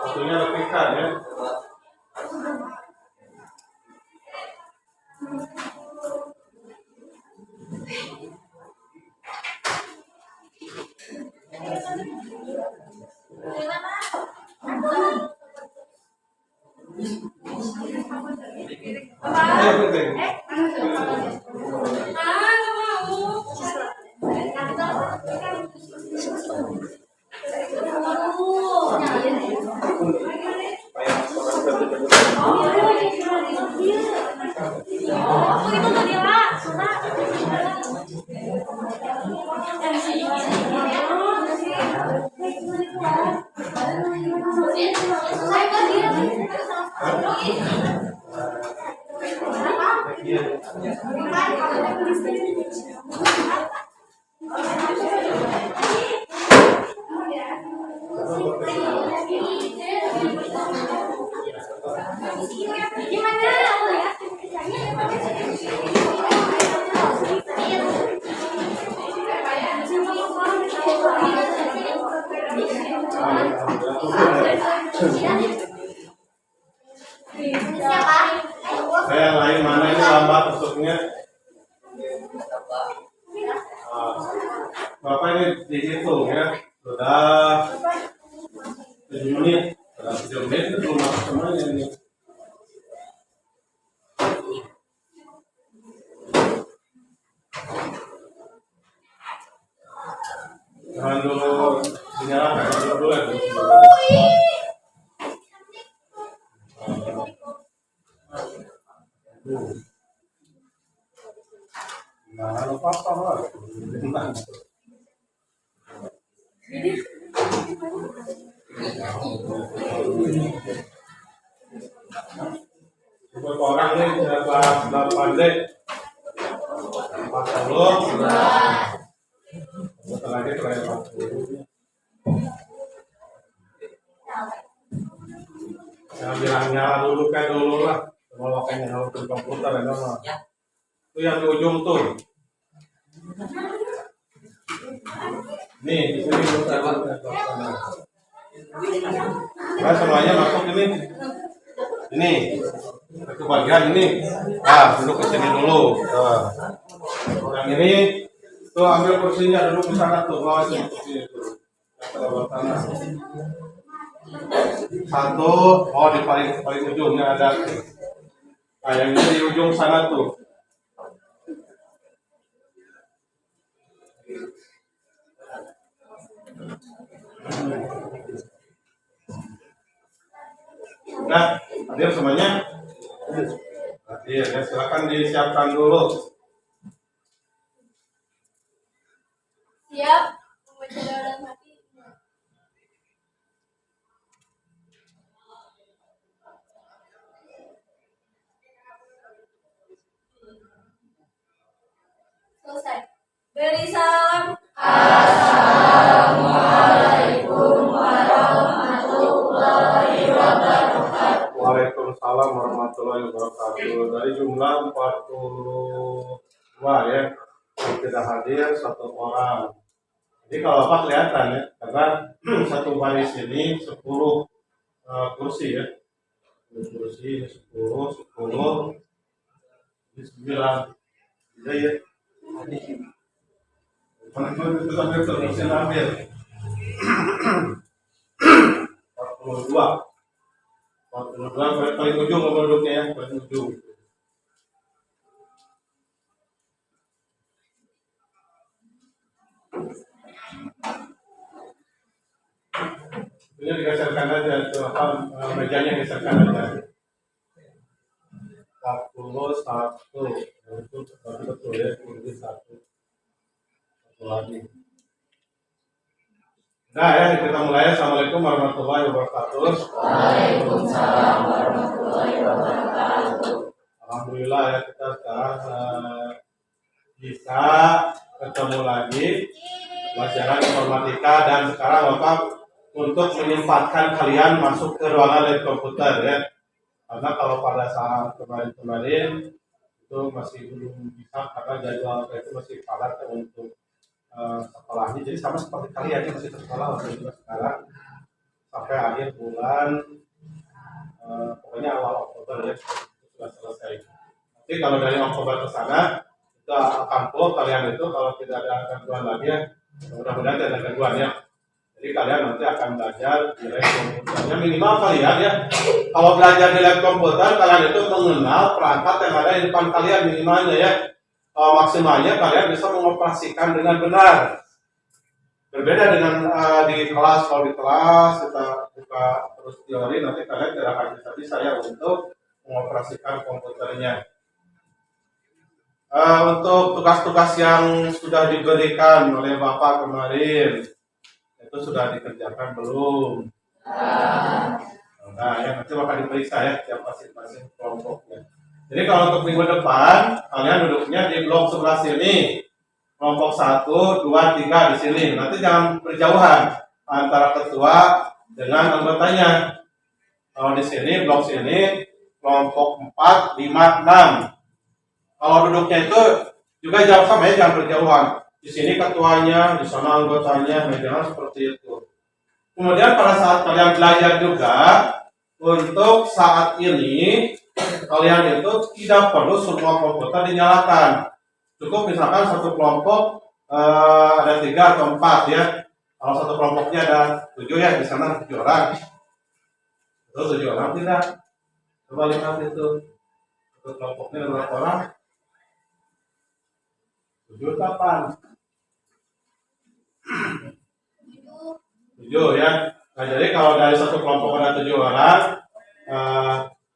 Waktunya replikan ya. Yang lain mana ini lambat masuknya? Bapak ini dihitung ya, sudah 7 menit, sudah 7 menit itu belum masuk semuanya ini. Jangan dulu dinyalakan dulu ya. Nah, lupa apa lah. Untuk orang ini sudah kelas 8D 40 setelah itu kelas 40. Jangan bilang nyala dulu kayak dulu lah. Kalau kayaknya harus ke komputer ya mah. Itu yang di ujung tuh. Nih, di sini nah, semuanya masuk ini. Ini. Itu bagian ini. Duduk ke sini dulu. Yang ini tuh ambil kursinya duduk di sana tuh, bawa sini kursinya tuh. Satu, di paling ujungnya ada. Nah, yang ini di ujung sana tuh. Nah, hadir semuanya. Hadir, ya silakan disiapkan dulu. Siap, membaca dalam hati. Selesai. Beri salam. Assalamualaikum warahmatullahi wabarakatuh. Waalaikumsalam warahmatullahi wabarakatuh. Dari jumlah 42 ya, yang tidak hadir 1 orang. Jadi kalau Bapak kelihatan ya, karena satu baris ini 10 kursi ya. 10 kursi, 10, 10, 9. Jadi ya. Teman-teman itu sampai kursi ambil 42. 42 paling ujung duduknya ya, paling ujung. Ini digeserkan aja, itu mejanya geserkan aja. 41, itu betul ya, kursi 1 lagi. Nah ya, kita mulai. Assalamualaikum warahmatullahi wabarakatuh. Waalaikumsalam warahmatullahi wabarakatuh. Alhamdulillah ya, kita sekarang bisa ketemu lagi pelajaran informatika, dan sekarang Bapak untuk menyempatkan kalian masuk ke ruangan lab komputer ya. Karena kalau pada saat kemarin-kemarin itu masih belum bisa karena jadwal itu masih padat untuk sekolahnya. Jadi sama seperti kalian yang masih sekolah waktu itu sekarang sampai akhir bulan pokoknya awal Oktober ya sudah selesai. Tapi kalau dari Oktober ke sana itu akan full kalian itu kalau tidak ada gangguan lagi ya, mudah-mudahan tidak ada gangguan ya. Jadi kalian nanti akan belajar di lab komputernya minimal kalian ya. Kalau belajar di lab komputer kalian itu mengenal perangkat yang ada di depan kalian minimalnya ya. Kalau maksimalnya kalian bisa mengoperasikan dengan benar. Berbeda dengan di kelas. Kalau di kelas kita buka terus teori nanti kalian tidak akan bisa ya untuk mengoperasikan komputernya. Untuk tugas-tugas yang sudah diberikan oleh Bapak kemarin itu sudah dikerjakan belum? Nah, ya nanti bakal diperiksa ya tiap masing-masing kelompoknya. Jadi kalau untuk minggu depan kalian duduknya di blok sebelah sini, kelompok 1, 2, 3 di sini. Nanti jangan berjauhan antara ketua dengan anggotanya. Kalau di sini blok sini kelompok 4, 5, 6. Kalau duduknya itu juga jangan sama ya, jangan berjauhan. Di sini ketuanya, di sana anggotanya, jangan seperti itu. Kemudian pada saat kalian belajar juga, untuk saat ini kalian itu tidak perlu semua komputer dinyalakan. Cukup misalkan satu kelompok ada 3 atau 4 ya. Kalau satu kelompoknya ada 7 ya, di sana 7 orang. Itu 7 orang tidak. Coba lihat itu. Satu kelompoknya ada berapa orang? 7 kapan? 7 ya. Nah jadi kalau dari satu kelompok ada 7 orang,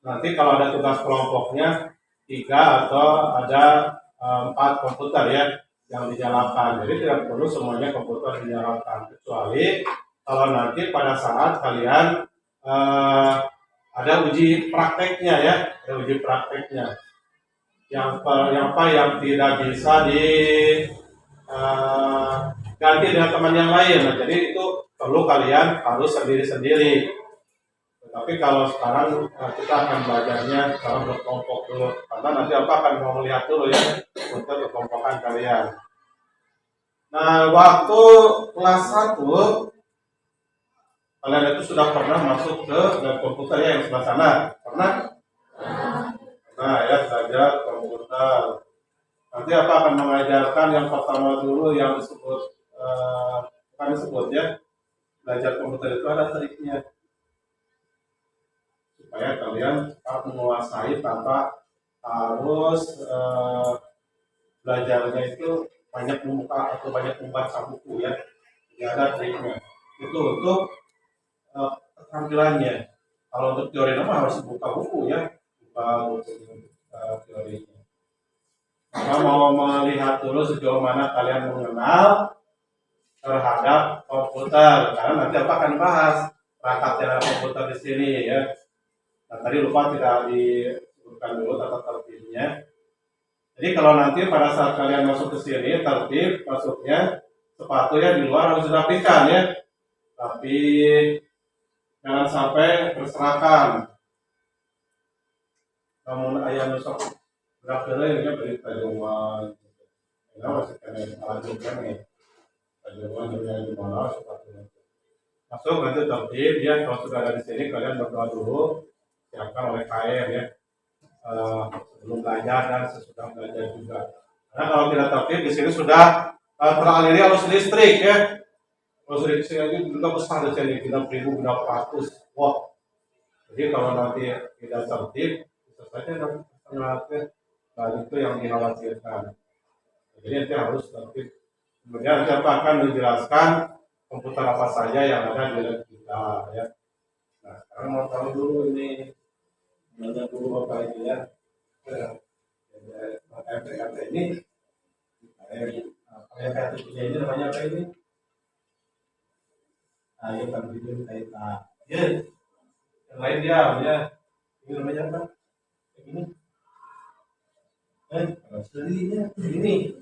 nanti kalau ada tugas kelompoknya 3 atau ada 4 komputer ya yang dinyalakan. Jadi tidak perlu semuanya komputer dinyalakan kecuali kalau nanti pada saat kalian ada uji prakteknya ya, ada uji prakteknya. Yang tidak bisa ganti dengan teman yang lain. Nah, jadi itu perlu kalian harus sendiri-sendiri. Tapi kalau sekarang kita akan belajarnya sekarang berkelompok dulu, karena nanti apa akan mau melihat dulu ya untuk kekelompokan kalian. Nah, waktu kelas 1 kalian itu sudah pernah masuk ke lab komputer ya yang sebelah sana, pernah? Nah ya, belajar komputer. Nanti apa akan mengajarkan yang pertama dulu yang disebut bukan disebut ya, belajar komputer itu ada triknya supaya kalian cepat menguasai tanpa harus belajarnya itu banyak membuka atau banyak membaca buku ya. Jadi ada triknya. Itu untuk keterampilannya. Kalau untuk teori nama harus buka buku ya, buka buku teorinya. Maka mau melihat dulu sejauh mana kalian mengenal terhadap komputer, karena nanti apa akan bahas perangkat komputer di sini ya. Nah, tadi lupa tidak disebutkan dulu tata tertibnya. Jadi kalau nanti pada saat kalian masuk ke sini, tertib masuknya sepatunya di luar harus dirapikan ya. Tapi jangan sampai berserakan. Namun ayam nusok berakhirannya ini berita jawaban. Ini masih kena lanjutkan nih. Jawaban yang di mana sepatunya. Masuk nanti tertib ya. Kalau sudah ada di sini kalian berdoa dulu. Siapkan oleh KM ya. Sebelum belajar dan sesudah belajar juga. Karena kalau tidak tertib di sini sudah teraliri arus listrik ya. Arus listrik ini juga besar di sini 3.000 berapa ratus watt. Jadi kalau nanti tidak tertib bisa saja nanti itu yang dikhawatirkan. Jadi nanti harus tertib. Kemudian siapa akan menjelaskan komputer apa saja yang ada di lab kita ya. Nah sekarang mau tahu dulu ini. Belajar dulu Bapak ini ya. PKT ini PKT ini namanya apa ini? Ayo kan bikin kaitan. Ya. Yang lain diam ya. Ini namanya apa? Ini. Sendirinya ini.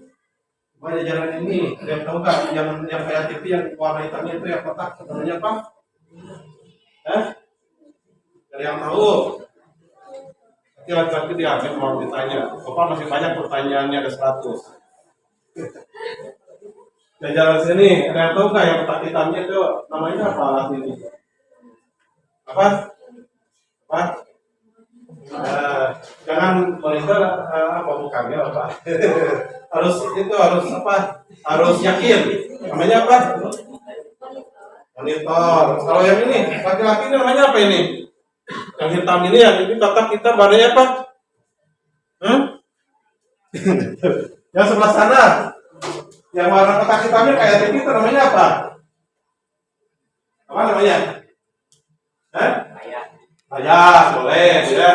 Coba jalan ini. Yang tahu nggak? Yang kayak TV yang warna hitamnya itu yang kotak namanya apa? Hah? Dari yang tahu. Nanti laki-laki diambil mau ditanya. Bapak masih banyak pertanyaannya, ada 100. Dan jalan sini, ada yang tahu nggak yang kotak hitamnya itu namanya apa alat ini? Apa? Apa? Jangan monitor apa bukannya apa? harus apa? Harus yakin. Namanya apa? Monitor. Kalau yang ini, laki-laki ini namanya apa ini? Yang hitam ini, yang ini kotak hitam warnanya apa? Yang sebelah sana, yang warna kotak hitamnya kayak TV itu namanya apa? Apa namanya? Layar, boleh ya.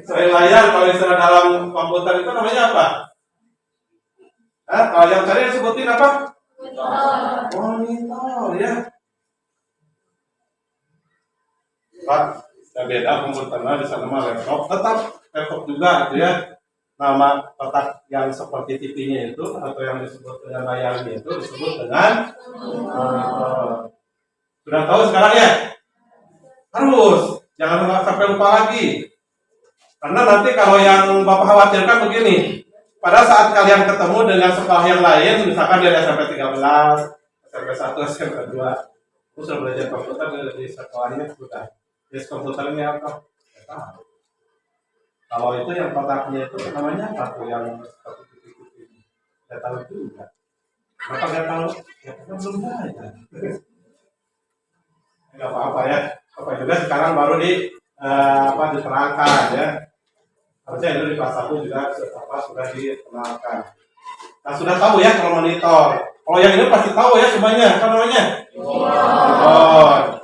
Selain layar, kalau istilah dalam komputer itu namanya apa? Kalau yang tadi disebutin apa? Monitor ya. Pak, beda komputernya di sana mah laptop, tetap laptop juga gitu ya. Nama kotak yang seperti TV-nya itu atau yang disebut dengan layarnya itu disebut dengan monitor. Sudah tahu sekarang ya? Harus, jangan sampai lupa lagi. Karena nanti kalau yang Bapak khawatirkan begini, pada saat kalian ketemu dengan sekolah yang lain, misalkan dari SMP 13, SMP 1, SMP 2, aku sudah belajar komputer di sekolahnya sudah. Jenis komputernya apa? Kalau itu yang kotaknya itu namanya apa tuh yang seperti TV ini? Tidak tahu juga. Bapak nggak tahu? Ya kita belum belajar. Nggak apa-apa ya. Apa juga sekarang baru diterangkan ya. Harusnya itu di kelas 1 juga sudah dikenalkan. Nah sudah tahu ya kalau monitor. Kalau yang ini pasti tahu ya semuanya. Apa namanya? Oh.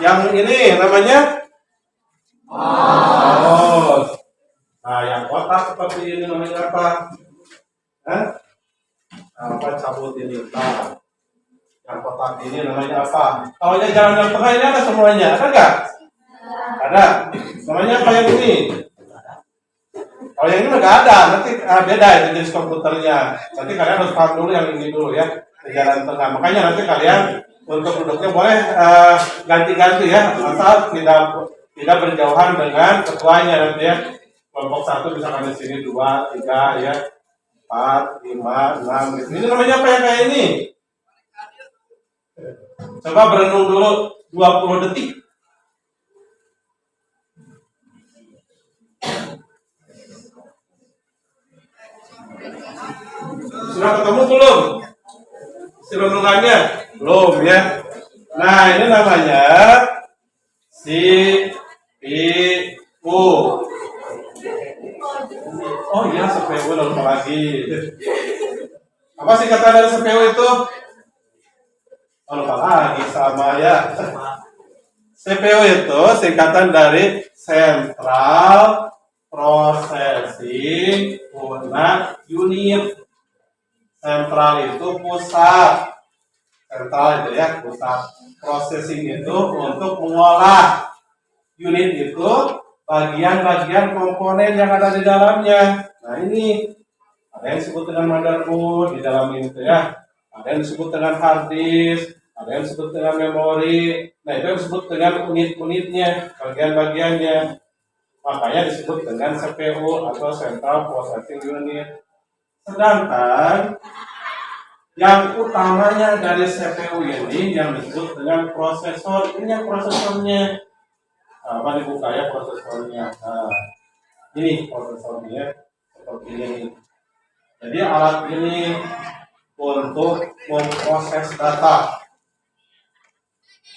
Yang ini namanya? Mouse. Nah yang kotak seperti ini namanya apa? Apa cabut ini? Nah, yang kotak ini namanya apa? Kalau yang jalan yang tengah ini ada semuanya, ada nggak? Ada. Namanya apa yang ini? Kalau yang ini nggak ada, nanti beda itu jenis komputernya. Nanti kalian harus paham dulu yang ini dulu ya, di jalan tengah. Makanya nanti kalian untuk duduknya boleh ganti-ganti ya, asal tidak berjauhan dengan ketuanya nanti ya. Kelompok 1 misalkan di sini 2, 3 ya, 4, 5, 6 gitu. Ini namanya apa yang kayak ini? Coba berenung dulu 20 detik. Sudah ketemu belum? Si renungannya? Belum ya. Nah ini namanya CPU. Oh iya CPU lupa lagi. Apa singkatan dari CPU itu? Oh, lupa lagi sama ya. CPU itu singkatan dari Central Processing Unit. Central itu pusat. Central itu ya pusat. Processing itu untuk mengolah. Unit itu bagian-bagian komponen yang ada di dalamnya. Nah ini ada yang disebut dengan motherboard di dalam ini tuh ya. Ada yang disebut dengan hard disk, ada yang disebut dengan memori. Nah itu yang disebut dengan unit-unitnya, bagian-bagiannya. Makanya disebut dengan CPU atau Central Processing Unit. Sedangkan yang utamanya dari CPU ini yang disebut dengan prosesor. Ini yang prosesornya. Apa dibuka ya prosesornya? Nah, ini prosesornya seperti ini. Jadi alat ini untuk memproses data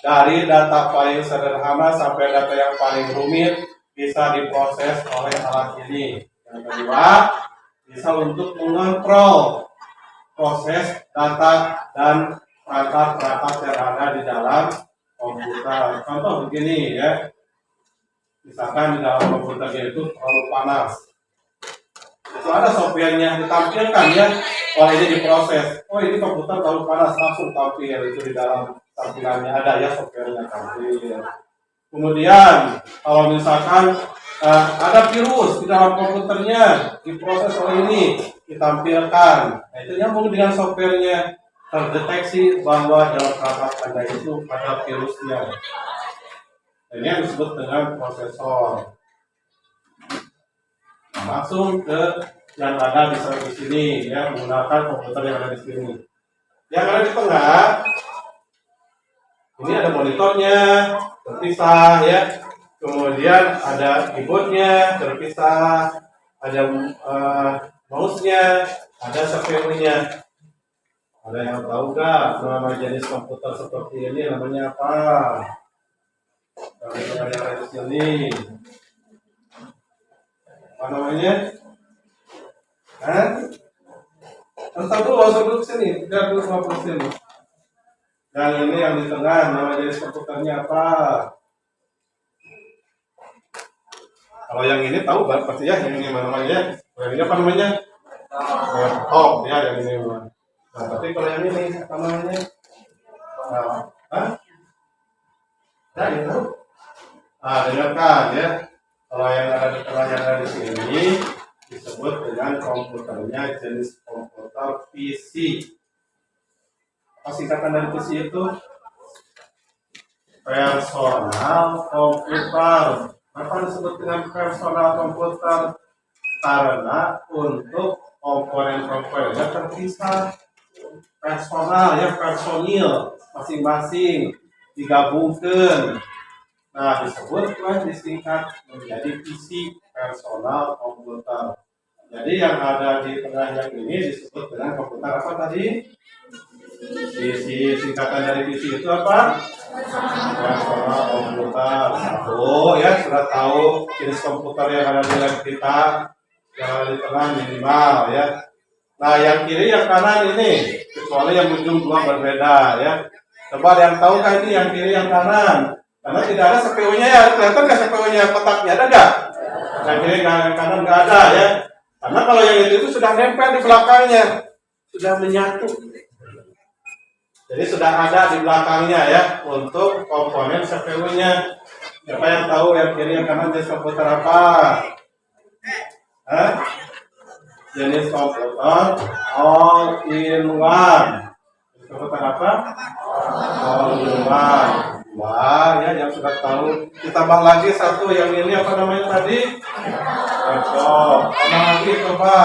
dari data paling sederhana sampai data yang paling rumit bisa diproses oleh alat ini. Yang kedua, bisa untuk mengontrol proses data dan perangkat-perangkat yang ada di dalam komputer. Contoh begini ya. Misalkan di dalam komputernya itu terlalu panas, itu ada softwarenya ditampilkan ya, ini diproses. Oh ini komputer terlalu panas, langsung tampil itu di dalam tampilannya ada ya softwarenya tampil. Kemudian kalau misalkan ada virus di dalam komputernya diproses oleh ini ditampilkan. Nah itu nyambung dengan softwarenya, terdeteksi bahwa dalam perangkat Anda itu ada virusnya. Ini yang disebut dengan prosesor. Nah, langsung ke yang ada di sini ya, menggunakan komputer yang ada di sini. Yang ada di tengah ini ada monitornya terpisah ya. Kemudian ada keyboardnya terpisah, ada mouse-nya, ada CPU-nya. Ada yang tahu nggak nama jenis komputer seperti ini namanya apa? Kalau yang ada di sini, apa namanya? Hah? Entah dulu, langsung duduk sini, biar dulu sama sini. Yang ini yang di tengah, nama jenis komputernya apa? Kalau yang ini tahu kan pasti ya, yang ini namanya. Yang ini apa namanya? Laptop ya, yang ini. Nah, tapi kalau yang ini apa namanya? Hah? Nah, itu. Nah, dengarkan ya. Kalau yang ada di tengah yang ada di sini disebut dengan komputernya jenis komputer PC. Apa singkatan dari PC itu? Personal komputer. Kenapa disebut dengan personal komputer? Karena untuk komponen-komponennya terpisah. Personal ya, personil masing-masing digabungkan. Nah, disebutlah disingkat menjadi PC, personal komputer. Jadi yang ada di tengahnya ini disebut dengan komputer apa tadi? PC. Singkatan dari PC itu apa? Personal komputer. Satu ya, sudah tahu jenis komputer yang ada di lab kita, yang ada di tengah minimal ya. Nah, yang kiri yang kanan ini, kecuali yang ujung dua berbeda ya. Coba yang tahu kan ini yang kiri yang kanan? Karena tidak ada CPU-nya ya, kelihatan nggak CPU-nya kotaknya ada nggak? Yang kiri yang kanan nggak ada ya. Karena kalau yang itu sudah nempel di belakangnya, sudah menyatu. Jadi sudah ada di belakangnya ya untuk komponen CPU-nya. Siapa yang tahu yang kiri yang kanan jenis komputer apa? Jenis komputer all-in-one. Jenis komputer apa? All-in-one. Wah, ya yang sudah tahu. Ditambah lagi satu yang ini apa namanya tadi? Laptop. Tambah lagi coba.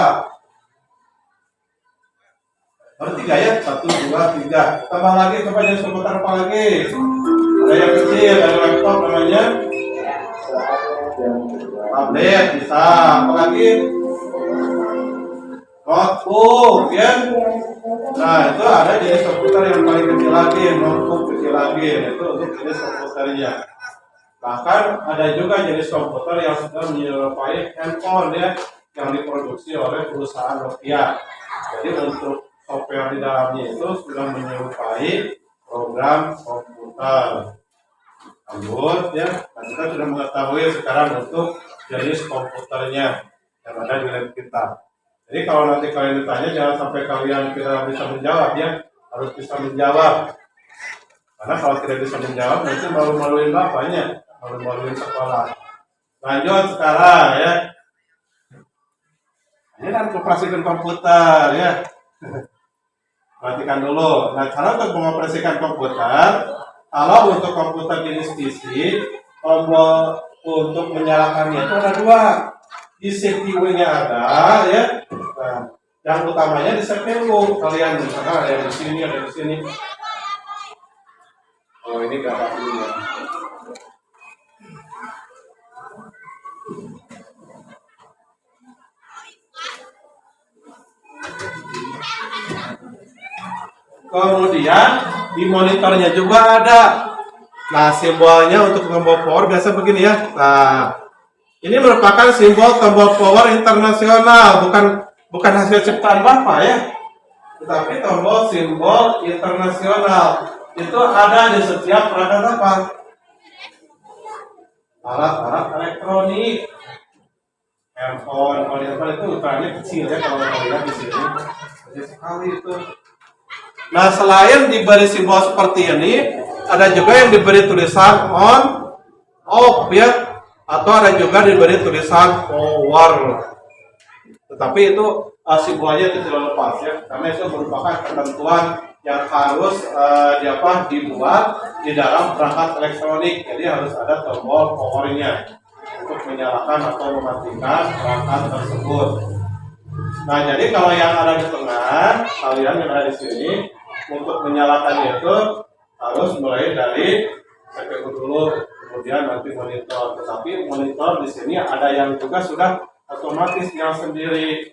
Baru 3 ya? 1, 2, 3. Tambah lagi coba jenis komputer apa lagi? Ada yang kecil, ada laptop namanya tablet bisa. Apa lagi? Notebook ya. Nah itu ada jenis komputer yang paling kecil lagi, notebook kecil lagi. Itu untuk jenis komputernya. Bahkan ada juga jenis komputer yang sudah menyerupai handphone ya, yang diproduksi oleh perusahaan Nokia. Jadi untuk software di dalamnya itu sudah menyerupai program komputer. Lanjut ya, nah, kita sudah mengetahui sekarang untuk jenis komputernya yang ada di lab kita. Jadi kalau nanti kalian ditanya jangan sampai kalian tidak bisa menjawab ya, harus bisa menjawab. Karena kalau tidak bisa menjawab nanti malu-maluin bapaknya, malu-maluin sekolah. Lanjut sekarang ya. Ini kan operasikan komputer ya. Perhatikan dulu. Nah, cara untuk mengoperasikan komputer, kalau untuk komputer jenis PC, tombol untuk menyalakannya itu ada 2. Di CPU-nya ada ya. Nah, yang utamanya di CPU. Kalian misalkan ada yang di sini, ada di sini. Oh, ini enggak ada dulu ya. Kemudian di monitornya juga ada. Nah, simbolnya untuk tombol power biasa begini ya. Nah, ini merupakan simbol tombol power internasional, bukan hasil ciptaan Bapak ya. Tetapi tombol simbol internasional itu ada di setiap perangkat apa? Alat-alat elektronik. Handphone, kalau itu ukurannya kecil ya kalau kita lihat di sini. Kecil sekali itu. Nah, selain diberi simbol seperti ini, ada juga yang diberi tulisan on, off ya. Atau ada juga diberi tulisan power. Tetapi itu simbolnya itu tidak lepas ya, karena itu merupakan ketentuan yang harus dibuat di dalam perangkat elektronik. Jadi harus ada tombol powernya untuk menyalakan atau mematikan perangkat tersebut. Nah, jadi kalau yang ada di tengah, kalian yang ada di sini, untuk menyalakannya itu harus mulai dari CPU dulu, kemudian nanti monitor. Tetapi monitor di sini ada yang juga sudah otomatis nyala sendiri.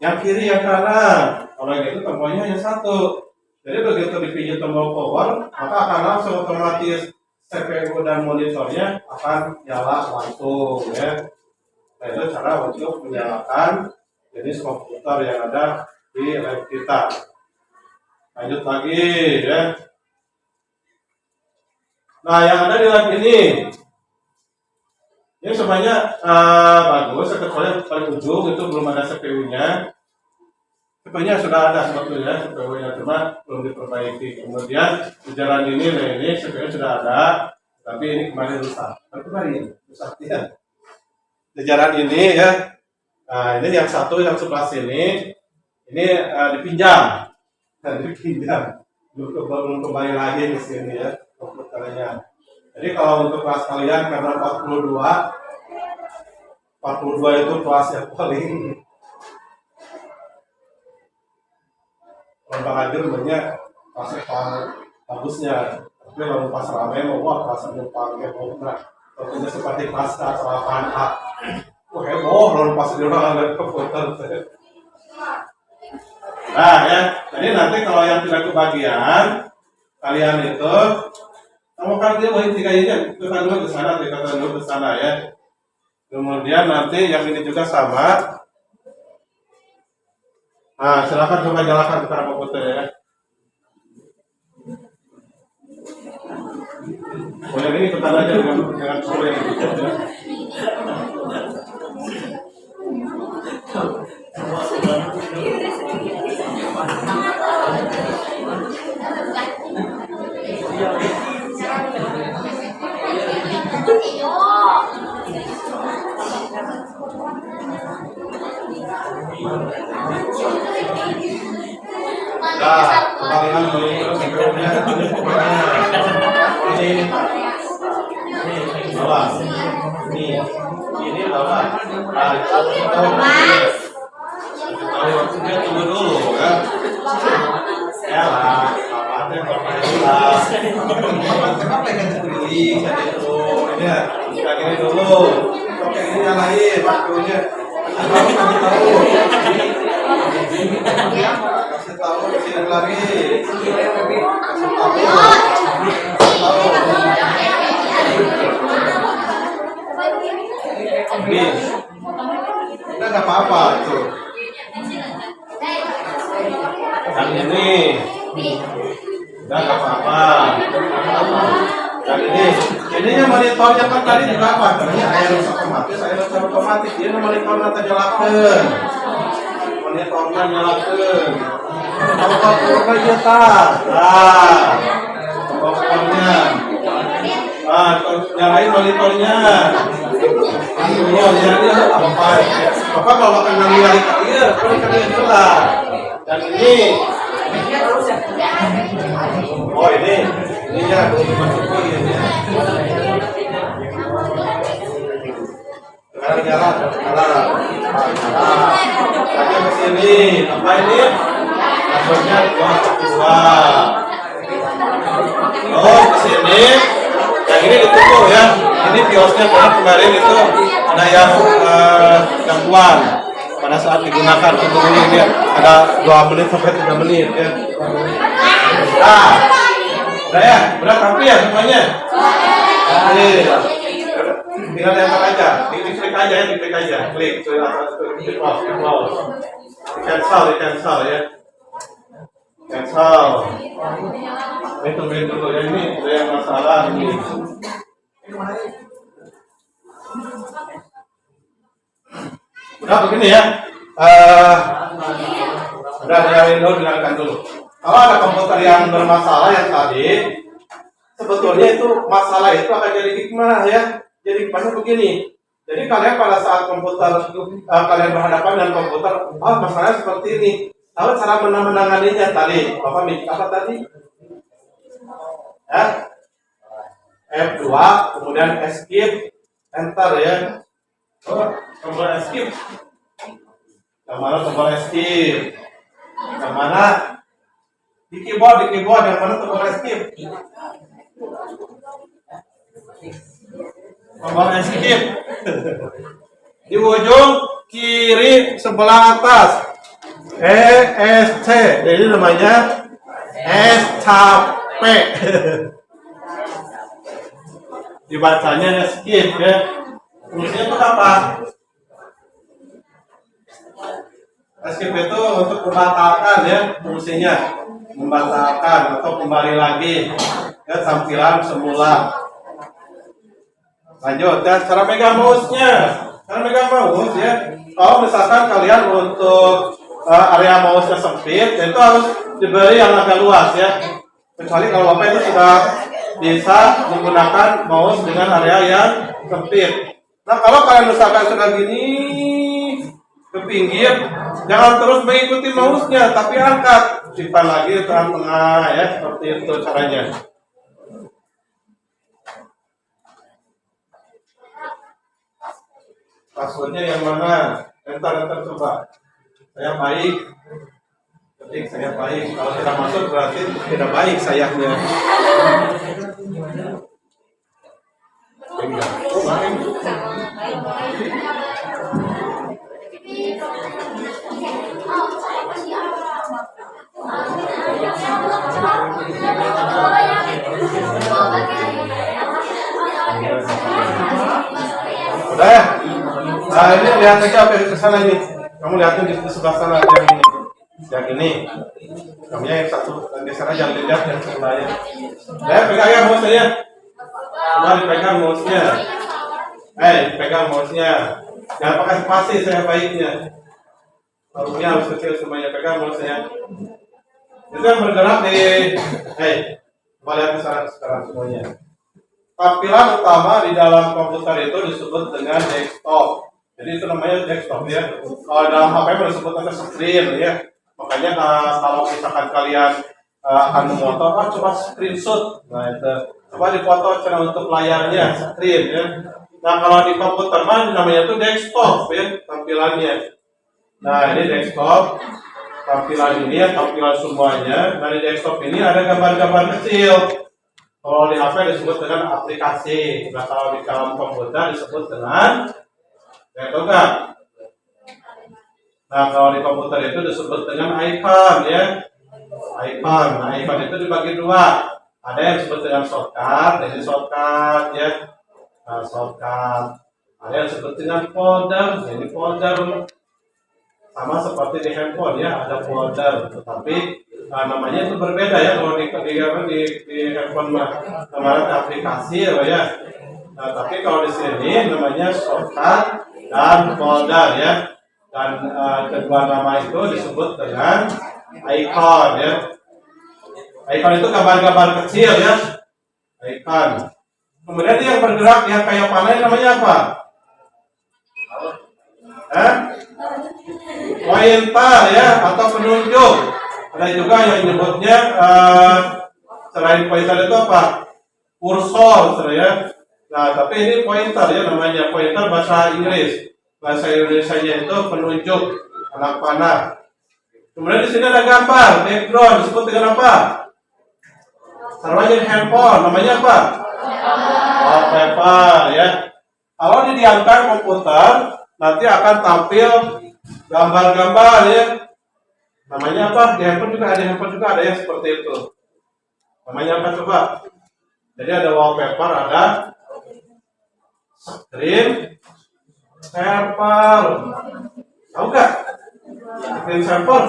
Yang kiri, yang kanan. Kalau yang itu tombolnya yang satu. Jadi begitu dipijit tombol power, maka akan langsung otomatis CPU dan monitornya akan nyala langsung, ya. Nah, itu cara untuk menyalakan jenis komputer yang ada di lab kita. Lanjut lagi, ya. Nah, yang ada di lab ini sebenarnya bagus, kecuali paling ujung itu belum ada CPU-nya. CPU-nya sudah ada sebetulnya, CPU-nya cuma belum diperbaiki. Kemudian di jalan ini CPU-nya sudah ada, tapi ini kemarin rusak. Kemarin rusak ya. Di jalan ini, ya. Nah, ini yang satu yang sebelah sini, ini dipinjam, belum kembali lagi ke sini, ya, komputernya. Jadi kalau untuk kelas kalian karena 42 itu kelas yang paling hadir banyak kelas paling bagusnya. Tapi kalau pas rame mau kelas numpang ya mau tentunya seperti kelas kesalahan A. Heboh kalau pas di orang ada komputer. Nah, ya, jadi nanti kalau yang tidak kebagian, kalian itu kan dia boleh tiga ini, tekan dulu ke sana, tekan dulu ke sana, ya. Kemudian nanti yang ini juga sama. Nah, silakan coba nyalakan sekarang komputer, ya. Oh, yang ini tekan aja dengan suara yang gitu, ya. Nah, kalian melihat sebelumnya ini bawah, ini bawah. Nah, kalau waktunya tunggu dulu, kan? Ya lah, kenapa yang beli saja itu? Ini dulu, oke ini nyalain waktunya. Kasih tahu sini lagi. Ini udah nggak apa-apa itu. Yang ini udah nggak apa-apa. Yang ini monitornya kan tadi juga apa? Karena air otomatis, dia monitornya terjelakan. Monitornya nyalakan. Apa aja tak? Nah, kompornya. Nyalain monitornya. Jadi apa? Bapak kalau kena lihat iya, kalau kalian jelas. Dan ini, oh ini ya, masuk ini. Sekarang jalan. Aja ke sini. Apa ini? Maksudnya dua. Oh, ke sini. Yang ini ditunggu, ya. Ini kiosnya karena kemarin itu ada yang gangguan pada saat digunakan. Tunggu ini ada 2 menit sampai 3 menit, ya. Nah, udah ya, udah rapi ya semuanya. Tinggal lempar aja, diklik aja, klik close. Di cancel, ya. Cancel. Ini tungguin dulu ya, ini ada yang masalah ini. Udah begini ya. Udah dengarkan dulu. Kalau ada komputer yang bermasalah yang tadi, sebetulnya itu masalah itu akan jadi hikmah, ya. Jadi hikmahnya begini. Jadi kalian pada saat komputer kalian berhadapan dengan komputer, masalahnya seperti ini. Tahu cara menanganinya tadi? Bapak bikin apa tadi? Ya, F2, kemudian escape, enter ya. Oh, tombol escape. Yang mana tombol escape? Yang mana? Di keyboard yang mana tombol escape? Tombol escape. Di ujung kiri sebelah atas. ESC. Jadi namanya capek. Dibacanya escape ya. Fungsinya itu apa? Escape itu untuk membatalkan ya, fungsinya membatalkan atau kembali lagi ke tampilan semula. Lanjut ya, cara megang mouse-nya. Cara megang mouse ya. Kalau misalkan kalian untuk area mouse-nya sempit, itu harus diberi yang agak luas ya. Kecuali kalau Bapak itu sudah bisa menggunakan mouse dengan area yang sempit. Nah, kalau kalian misalkan sudah gini ke pinggir, jangan terus mengikuti mouse-nya, tapi angkat, simpan lagi ke tengah ya, seperti itu caranya. Passwordnya yang mana? Enter coba. Saya baik. Ketik saya baik. Kalau tidak masuk berarti tidak baik sayangnya. Udah ya? Nah ini lihat aja apa yang kesana ini. Kamu lihatin di sebelah sana yang ini. Yang ini. Kamunya yang satu. Dan geser aja lihat yang sebelahnya. Nah, pegang ya mouse-nya. Coba dipegang mouse-nya. Pegang mouse-nya. Jangan pakai spasi saya baiknya. Harusnya harus kecil semuanya. Pegang mouse-nya. Itu yang bergerak di. Coba lihat sekarang semuanya. Tampilan utama di dalam komputer itu disebut dengan desktop. Jadi itu namanya desktop ya. Kalau dalam HP disebut dengan screen ya. Makanya kalau misalkan kalian akan memfoto, coba screenshot. Nah itu coba dipoto cara untuk layarnya screen ya. Nah kalau di komputer namanya itu desktop ya tampilannya. Nah ini desktop. Tampilan ini ya tampilan semuanya. Nah di desktop ini ada gambar-gambar kecil. Kalau di HP disebut dengan aplikasi. Nah kalau di dalam komputer disebut dengan enggak. Nah kalau di komputer itu disebut dengan icon ya. Icon. Nah icon itu dibagi dua. Ada yang disebut dengan shortcut, jadi shortcut ya. Nah shortcut. Ada yang disebut dengan folder, jadi folder. Sama seperti di handphone ya, ada folder. Tetapi namanya itu berbeda ya. Kalau di handphone namanya aplikasi ya. Nah tapi kalau di sini namanya shortcut dan folder ya. Dan kedua nama itu disebut dengan icon ya. Icon itu gambar-gambar kecil ya. Icon. Kemudian yang bergerak yang kayak panel namanya apa? Pointer ya atau penunjuk. Ada juga yang menyebutnya selain pointer itu apa? Kursor ya. Nah tapi ini pointer ya namanya pointer bahasa Inggris. Bahasa Indonesia-nya itu penunjuk anak panah. Kemudian di sini ada gambar background disebut dengan apa? Taruh aja di handphone namanya apa? Wallpaper ya. Kalau didiamkan komputer nanti akan tampil gambar-gambar ya. Namanya apa? Di handphone juga ada yang seperti itu. Namanya apa coba? Jadi ada wallpaper, ada screen saver. Tahu nggak? Screen saver.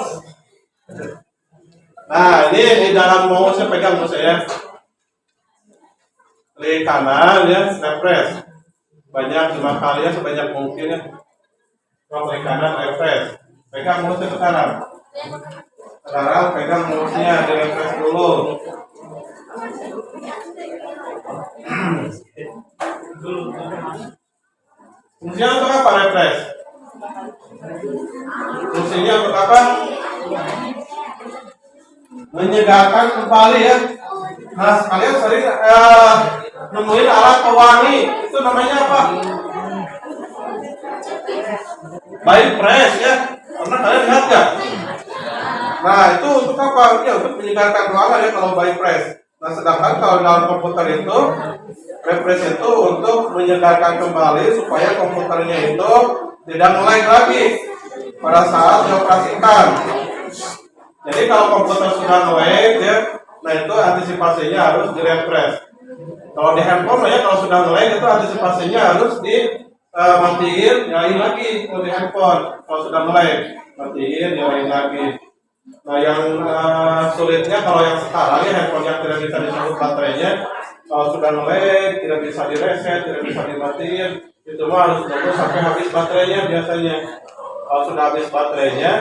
Nah ini di dalam mouse saya pegang mouse saya. Klik kanan ya, refresh. Banyak 5 kali ya sebanyak mungkin ya. Klik kanan refresh. Pegang mouse ke kanan. Sekarang pegang mouse-nya, di refresh dulu. Fungsinya untuk apa refresh? Fungsinya untuk apa? menyegarkan kembali ya. Nah, kalian sering nemuin alat pewangi, itu namanya apa? By press ya. Pernah kalian lihat nggak? Nah, itu untuk apa? Ya, untuk menyegarkan ruangan ya kalau by press. Nah, sedangkan kalau dalam komputer itu, refresh itu untuk menyegarkan kembali supaya komputernya itu tidak nge-lag lagi pada saat dioperasikan. Jadi kalau komputer sudah nge-lag ya, nah itu antisipasinya harus di-refresh. Kalau di handphone ya, kalau sudah nge-lag itu antisipasinya harus matiin, nyalain lagi kalau di handphone. Kalau sudah nge-lag, matiin, nyalain lagi. Nah, yang sulitnya kalau yang sekarang ya handphone yang tidak bisa disebut baterainya, kalau sudah nge-lag, tidak bisa di-reset, tidak bisa dimatiin, itu mah harus nunggu sampai habis baterainya biasanya. Kalau sudah habis baterainya,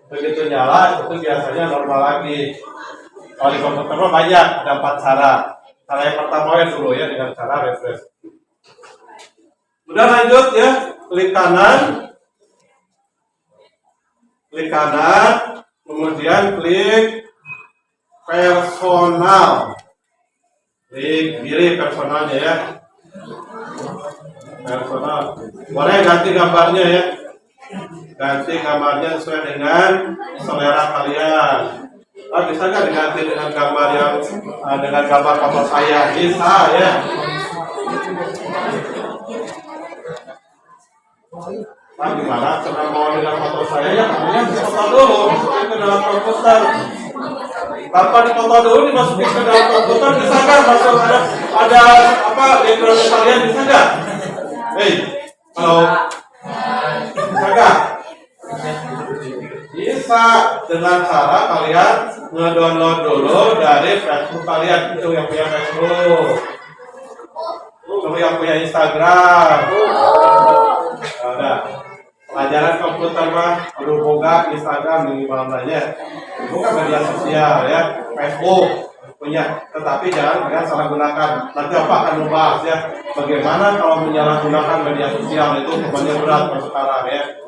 begitu nyala itu biasanya normal lagi. Kalau di komputer mah banyak, ada 4 cara. Cara yang pertama ya dulu ya dengan cara refresh. Udah lanjut ya, klik kanan, kemudian klik personal, klik kiri personalnya ya, personal. Boleh ganti gambarnya ya, ganti gambarnya sesuai dengan selera kalian. Bisa nggak diganti dengan gambar yang dengan gambar foto saya? Bisa ya. Nah, gimana? Karena mau dengan foto saya ya, kamunya foto dulu, masukin ke dalam komputer. Tanpa difoto dulu dimasukin ke dalam komputer, bisa nggak masuk ada apa background kalian, bisa nggak? Hei, kalau bisa nggak? Bisa dengan cara kalian nge-download dulu dari Facebook kalian, itu yang punya Facebook, itu yang punya Instagram. Ada pelajaran komputer mah berhubungan Instagram minimal saja, bukan media sosial ya, Facebook punya, tetapi jangan salah gunakan. Nanti apa akan membahas ya, bagaimana kalau menyalahgunakan media sosial itu bebannya berat sekarang ya.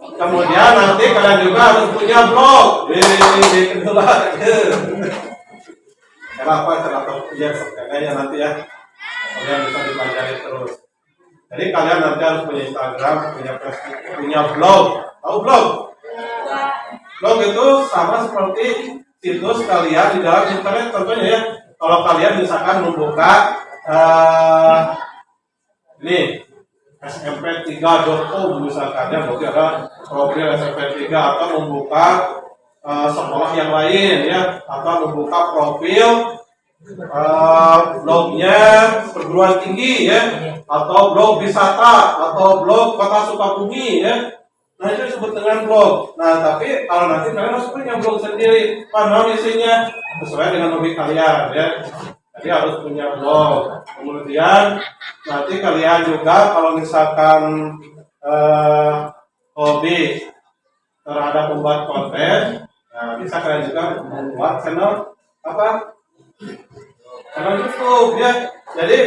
Kemudian nanti kalian juga harus punya blog di kedua. Kenapa terlalu punya kayaknya nanti ya, kalian bisa dipelajari terus. Jadi kalian nanti harus punya Instagram, punya Facebook, punya blog. Tahu blog? Blog itu sama seperti situs kalian di dalam internet tentunya ya. Kalau kalian misalkan membuka ini smp3.com misalkan ya, berarti ada profil smp3, atau membuka sekolah yang lain ya, atau membuka profil blognya perguruan tinggi ya, atau blog wisata, atau blog kota Sukabumi ya. Nah, itu disebut dengan blog. Nah, tapi kalau nanti kalian harus punya blog sendiri, mana isinya sesuai dengan hobi kalian ya. Jadi harus punya blog. Kemudian nanti kalian juga kalau misalkan hobi terhadap membuat konten, nah bisa kalian juga membuat channel apa? Channel YouTube ya. Jadi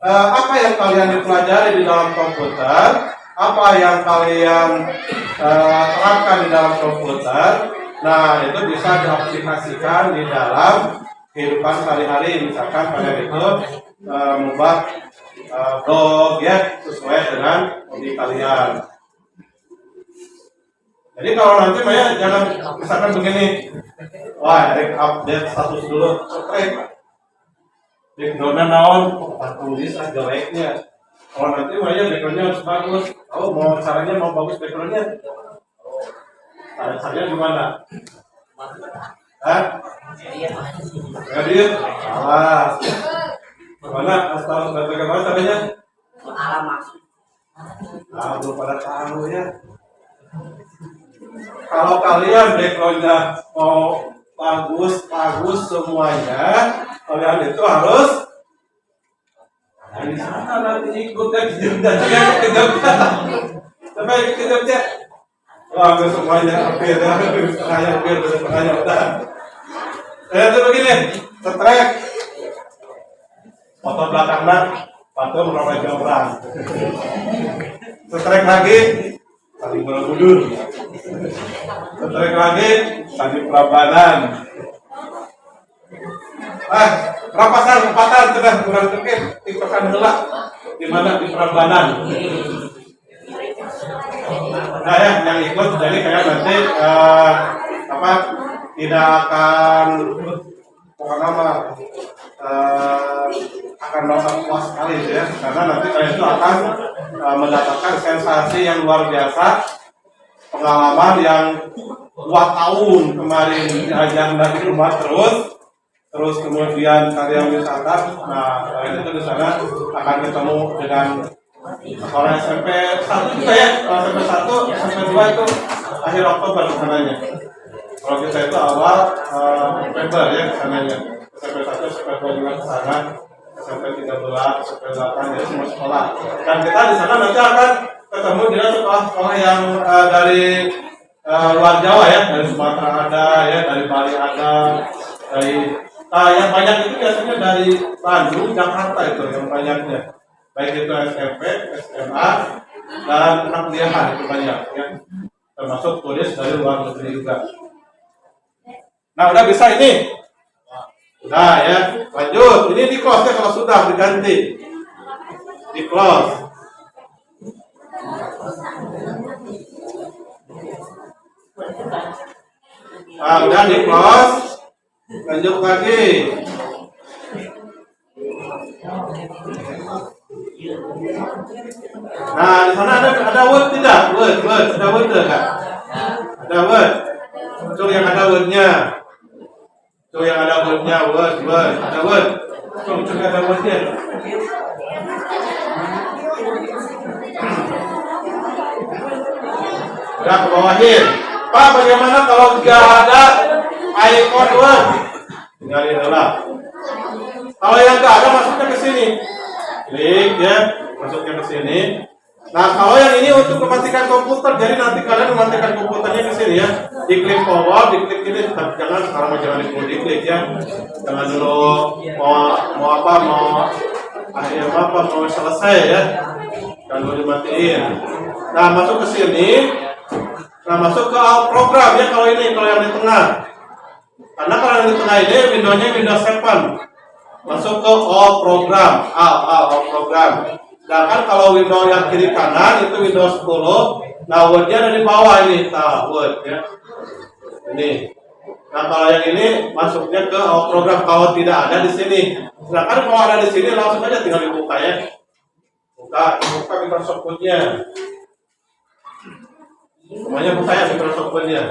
apa yang kalian dipelajari di dalam komputer, apa yang kalian terapkan di dalam komputer, nah itu bisa diaplikasikan di dalam kehidupan sehari-hari. Misalkan kalian itu membuat blog ya, sesuai dengan hobi kalian. Jadi kalau nanti Maya jangan misalkan begini, wah update status dulu, backgroundnya naon, tulis jeleknya. Kalau nanti Maya backgroundnya harus bagus, oh mau caranya mau bagus backgroundnya, caranya gimana? Edit, salah. Gimana? Asal bagaimana caranya? Nah, belum pada tahu ya. Kalau kalian backgroundnya mau bagus semuanya, kalian itu harus di sana nanti ikut ya, kejamnya. Sampai kejamnya. Wah, semuanya hampir udah. Itu begini, setrek. Foto belakangnya, patung ramai orang. Setrek lagi, tadi Borobudur. Setrek lagi, tadi Prambanan. Rapasan empatan sudah kurang terkait tiktokan heula di mana di Prambanan. Nah ya, yang ikut jadi kayak nanti tidak akan akan merasa puas sekali ya, karena nanti kalian itu akan mendapatkan sensasi yang luar biasa, pengalaman yang 2 tahun kemarin diajar dari rumah terus kemudian karya wisata. Nah kalian itu di sana akan ketemu dengan orang SMP 1 juga ya, SMP 1, SMP 2 itu akhir Oktober kesananya. Kalau kita itu awal November ya kesananya. SMP 1, SMP 2 juga kesana, SMP 13, SMP 8 ya semua sekolah. Dan kita di sana nanti akan ketemu dengan sekolah-sekolah yang dari luar Jawa ya, dari Sumatera ada ya, dari Bali ada, dari yang banyak itu biasanya dari Bandung, Jakarta itu yang banyaknya. Baik itu SMP, SMA, dan anak kuliahan itu banyak ya. Termasuk turis dari luar negeri juga. Nah udah bisa ini. Nah ya, lanjut. Ini di close ya kalau sudah diganti. Di close. Nah udah di close. Lanjut lagi. Nah di sana ada word tidak? Word ada word enggak? Ada word. Tuh yang ada wordnya. Tuh yang ada wordnya, word, ada word. Tuh ada wordnya. Udah ke bawahin. Pak, bagaimana kalau nggak ada icon word? Tinggalin dulu. Kalau yang nggak ada masuknya ke sini. Klik ya, masuknya ke sini. Nah, kalau yang ini untuk mematikan komputer, jadi nanti kalian mematikan komputernya ke sini ya. Diklik forward, diklik ini, tapi jangan sekarang jangan diklik ya. Jangan dulu mau selesai ya. Dan dulu dimatiin. Nah, masuk ke sini. Nah, masuk ke program ya kalau yang di tengah. Karena kalau yang di tengah ini Windows-nya Windows 7. Masuk ke all program, all program. Sedangkan kalau Windows yang kiri kanan itu Windows 10. Nah, Word-nya ada di bawah ini, Word ya. Ini. Nah, kalau yang ini masuknya ke all program kalau tidak ada di sini. Sedangkan kalau ada di sini langsung aja tinggal dibuka ya. Buka Microsoft Word-nya. Semuanya buka ya Microsoft Word-nya.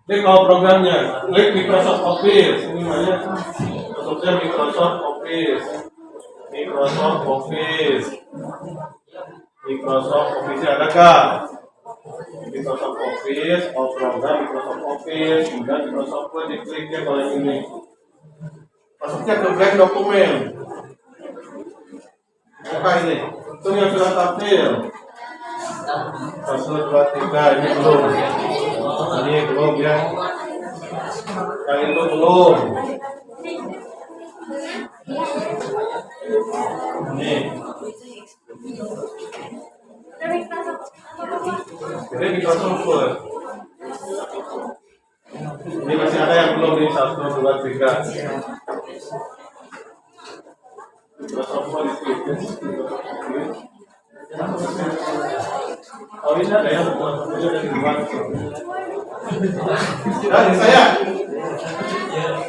Ini kalau programnya, klik Microsoft Office. Ini namanya masuknya Microsoft Office. Microsoft Office ada kah? Microsoft Office, all program Microsoft Office, kemudian Microsoft Word dikliknya kalau ini. Masuknya ke blank dokumen. Buka ini. Itu yang sudah tampil. 1, 2, 3 ini belum. Ini belum ya. Yang itu belum. Ini. Jadi Microsoft Word. Ini masih ada yang belum di 1, 2, 3. Microsoft Word itu. Oh ini ada yang buat dari luar. Dan saya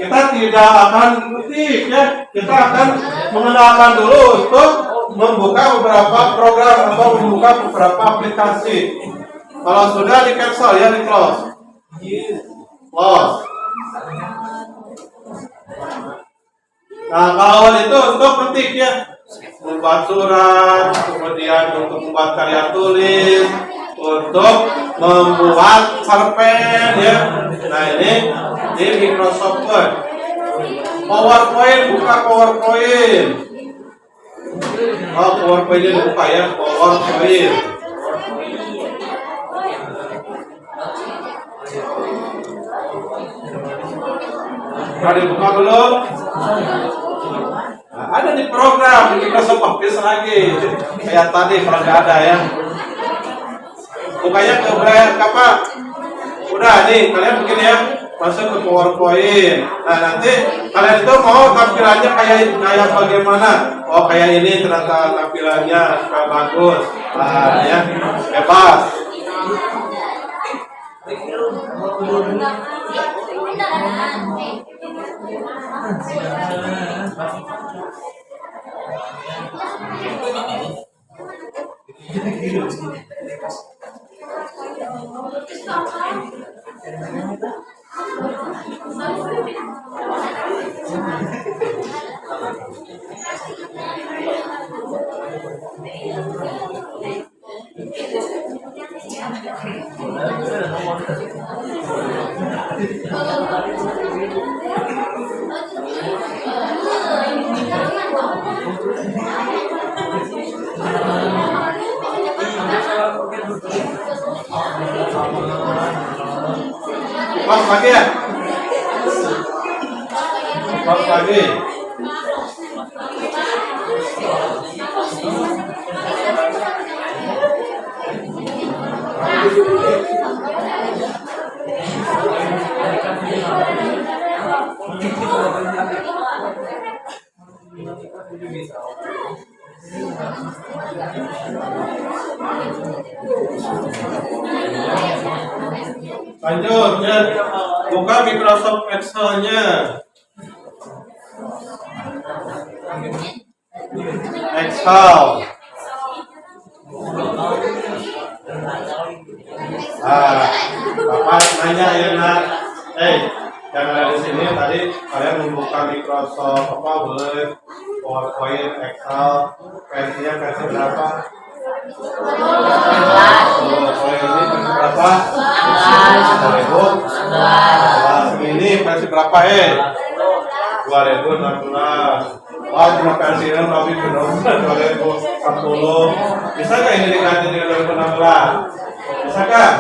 kita tidak akan ketik ya, kita akan mengenalkan dulu untuk membuka beberapa program atau membuka beberapa aplikasi. Kalau sudah di cancel ya, di close. Nah kalau itu untuk ketik ya, membuat surat, kemudian untuk membuat karya tulis, untuk membuat cerpen ya. Nah ini di Microsoft Word. PowerPoint, buka PowerPoint. Oh PowerPoint ini buka ya, PowerPoint. Nah dibuka dulu. Nah, ada di program di Microsoft Office lagi kayak tadi kalau nggak ada ya. Bukanya ke apa? Udah nih kalian begini ya. masuk ke PowerPoint. Nah, nanti kalian itu mau tampilannya kayak bagaimana? Oh, kayak ini ternyata tampilannya supaya bagus. Nah, ya, bebas. Pas lagi ya? Pas lagi. Lanjut ya, buka Microsoft Excel-nya. Excel. Bapak nanya ya nak, yang ada di sini tadi kalian membuka Microsoft Word, PowerPoint, Excel, versinya versi berapa? Kalau ini versi berapa? 2011. Ini versi berapa 2016. Wah, cuma versi ini tapi belum 2010. Bisa nggak ini diganti dengan 2016? Bisa kan?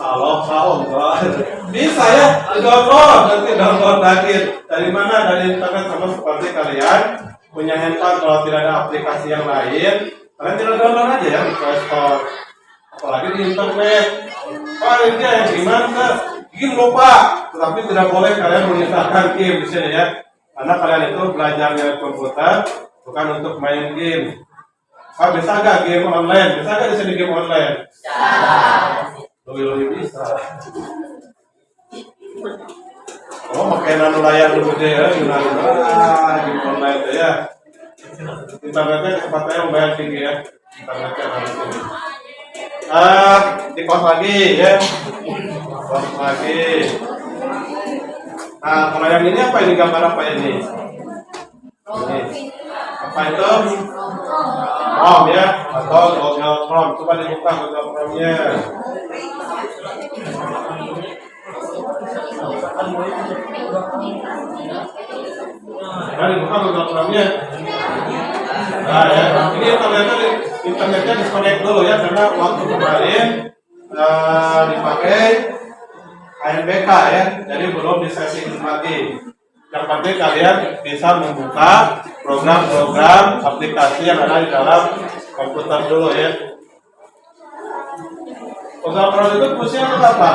Kalau bisa ya, download, nanti download lagi. Dari mana? Dari internet. Sama seperti kalian punya handphone, kalau tidak ada aplikasi yang lain, kalian tinggal download aja ya di Play Store. Apalagi di internet. Oh, ini yang gimana? Game lupa, tetapi tidak boleh kalian menginstalkan game di sini ya. Karena kalian itu belajar dari komputer, bukan untuk main game. Oh, bisa nggak game online? Bisa nggak di sini game online? Lebih bisa. Oh, pakai nano layar dulu deh ya, game online deh ya. Internetnya kecepatannya lumayan tinggi ya. Internetnya harus tinggi. Di pause lagi ya. Pause lagi. Nah, kalau yang ini apa ini, gambar apa ini? Ini. Apa itu? Chrome ya, atau Google Chrome. Coba dibuka Google Chrome-nya. Nah, dibuka Google Chrome-nya. Nah ya, ini internetnya disconnect dulu ya, karena waktu kemarin dipakai ANBK ya, jadi belum disetting lagi. Yang penting kalian bisa membuka program-program aplikasi yang ada di dalam komputer dulu ya. Program itu fungsinya untuk apa?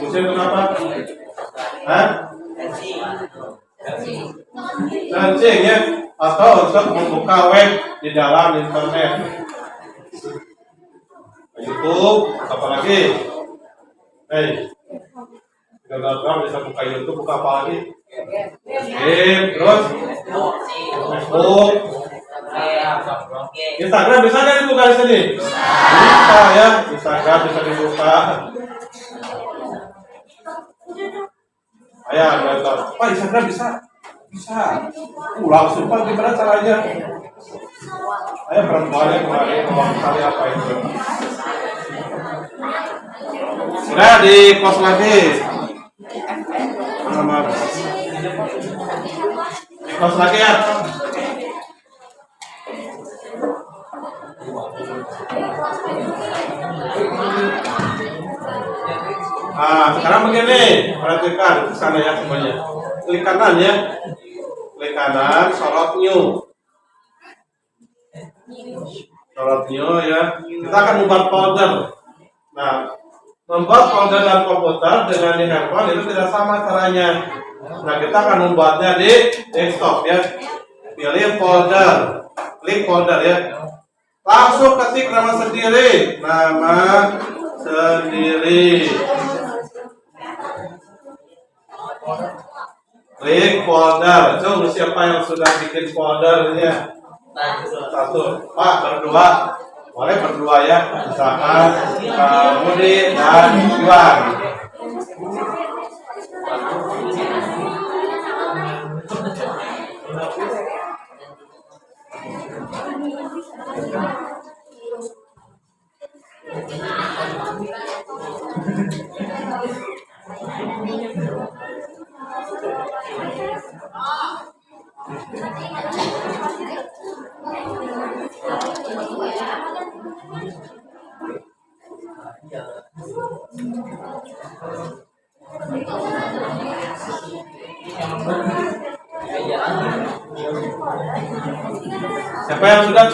Fungsinya untuk apa? Searching ya, atau untuk membuka web di dalam internet. YouTube, apa lagi? Gagal bisa buka YouTube, buka apa lagi? Game, terus Facebook, Instagram bisa nggak dibuka di sini? Bisa ya, Instagram bisa dibuka. Ayo, Pak, Instagram bisa? Bisa. Langsung Pak, gimana caranya? Ayo perempuannya kemarin ngomong kali apa itu? Sudah di pause lagi. Pause lagi ya. Sekarang begini, perhatikan ke sana ya semuanya. Klik kanan ya. Klik kanan, sorot new. Sorot new ya. Kita akan buat folder. Nah, Membuat folder dalam komputer dengan di handphone itu tidak sama caranya. Nah, kita akan membuatnya di desktop ya. Pilih folder, klik folder ya. Langsung ketik nama sendiri, klik folder. Coba siapa yang sudah bikin foldernya? Satu, Pak, berdua. Boleh berdua ya, misalkan Budi dan Iwan. Siapa yang sudah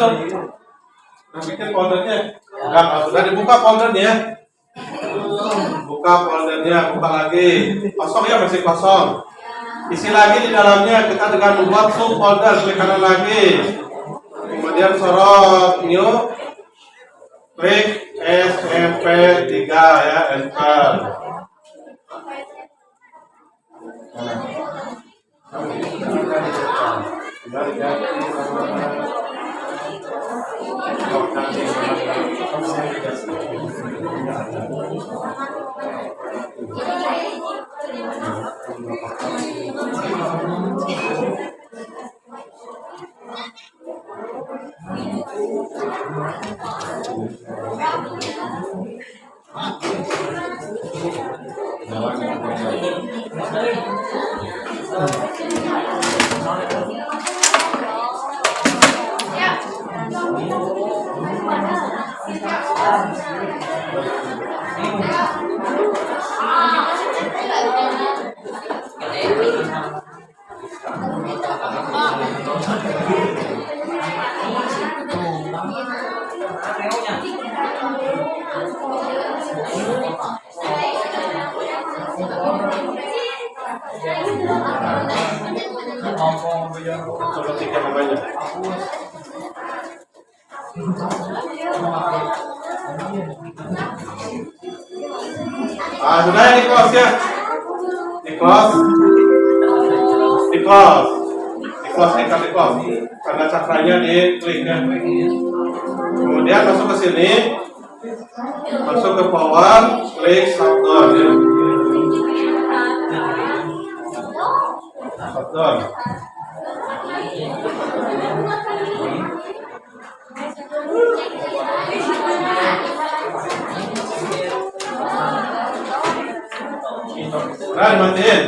bikin foldernya? Enggak, sudah dibuka foldernya. Buka foldernya, buka lagi. Kosong ya, masih kosong. Isi lagi di dalamnya. Kita dengan membuat subfolder, klik kanan lagi. Kemudian sorot new, klik SMP3 ya, enter. Coba tiga namanya. Sudah ya, di close ya. Di close. Karena cakranya di klik ya. Kemudian masuk ke sini, masuk ke power, klik shutdown ya. Shutdown. Udah dimatiin?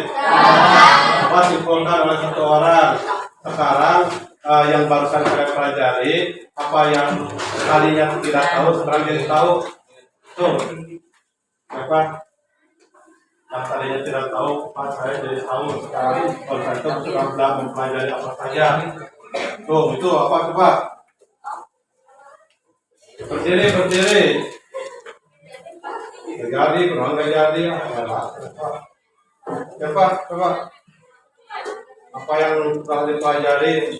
Apa simpulkan oleh satu orang. Sekarang yang barusan saya pelajari, apa yang tadinya tidak tahu sekarang jadi tahu. Tuh, apa? Yang tadinya tidak tahu, pas saya jadi tahu sekarang. Barusan itu sudah mempelajari apa saja. Tuh, itu apa coba? Berdiri. Jadi, kurang jadi. Coba. Apa yang telah dipelajari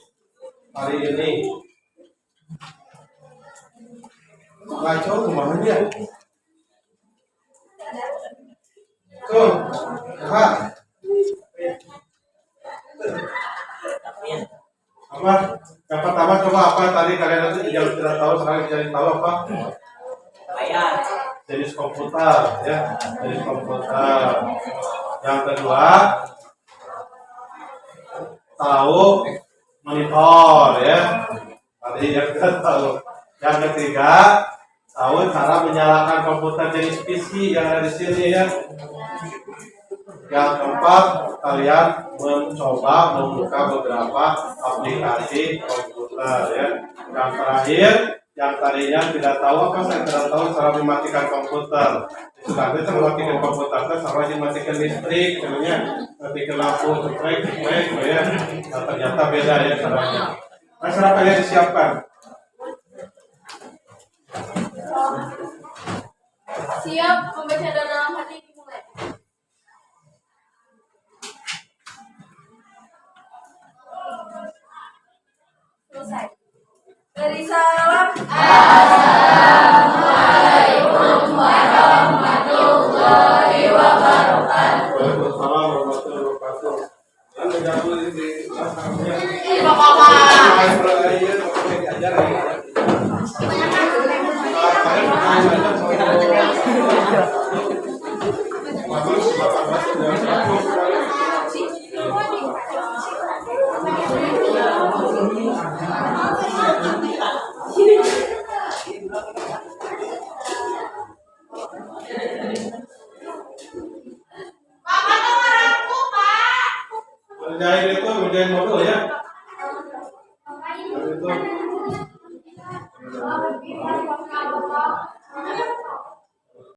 hari ini? Ngaco kemana dia? Tuh, apa? Yang pertama coba apa tadi kalian nanti yang tidak tahu sekarang jadi tahu apa? Jenis komputer ya, jenis komputer. Yang kedua tahu monitor ya, tadi yang kita tahu. Yang ketiga tahu cara menyalakan komputer jenis PC yang ada di sini ya. Yang keempat kalian mencoba membuka beberapa aplikasi komputer ya. Yang terakhir yang tadinya tidak tahu apa saya tidak tahu cara mematikan komputer. Sudah kita mematikan komputer sama dimatikan listrik, sebenarnya matikan lampu cekrek ya. Nah, ternyata beda ya caranya. Nah, cara kalian disiapkan. Siap. membaca dalam hati dimulai. Selesai. Beri salam. Assalamualaikum warahmatullahi wabarakatuh. Waalaikumsalam warahmatullahi wabarakatuh. Lalu jatuh di belakangnya. Kerjain itu, kerjain modul ya.